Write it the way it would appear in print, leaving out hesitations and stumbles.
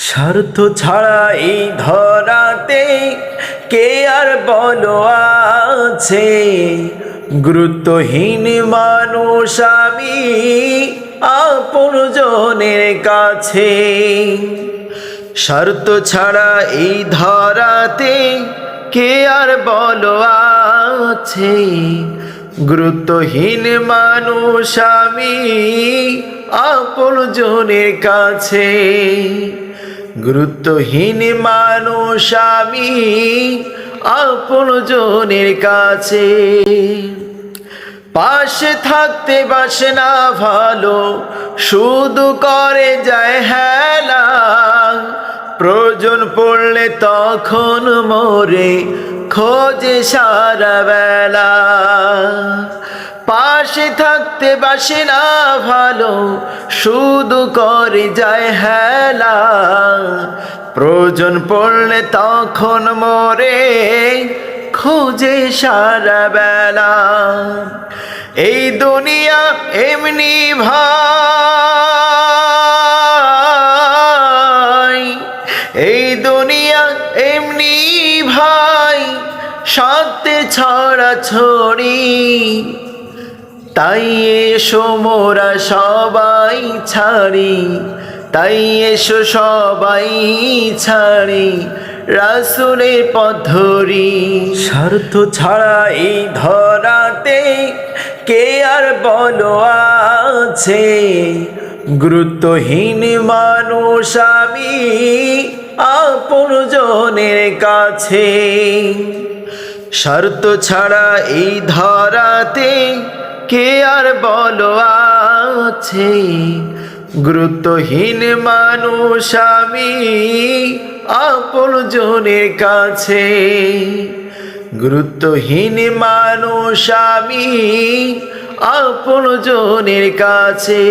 স্বার্থ ছাড়া এই ধরাতে কে আর বলো আছে, গুরুত্বহীন মানুষ আমি আপনজনের কাছে। স্বার্থ ছাড়া এই ধরাতে কে আর বলো আছে, গুরুত্বহীন মানুষ আমি আপনজনের কাছে। গুরুত্বহীন মানুষ আমি আপনজনের কাছে। পাশে থাকতে বাসে না ভালো, শুধু করে যায় হেলা, প্রয়োজন পড়লে তখন মোরে খোঁজে সারা বেলা। পাশে থাকতে বাসে না ভালো, শুধু করে যায় হেলা, প্রয়োজন পড়লে তখন মোরে খোঁজে সারা বেলা। এই দুনিয়া এমনি ভাই, এই দুনিয়া এমনি ভাই, সত্যের ছড়া ছড়ি। তাই এসো মোরা সবাই ছাড়ি, তাই এসো সবাই ছাড়ি রাসূলের পথ ধরি। স্বার্থ ছাড়া এই ধরাতে কে আর বলো আছে, গুরুত্বহীন মানুষ আমি আপনজনের কাছে। স্বার্থ ছাড়া এই ধরাতে কে আর বলো আছে, গুরুত্বহীন মানুষ আমি আপনজনের কাছে। গুরুত্বহীন মানুষ আমি আপনজনের কাছে।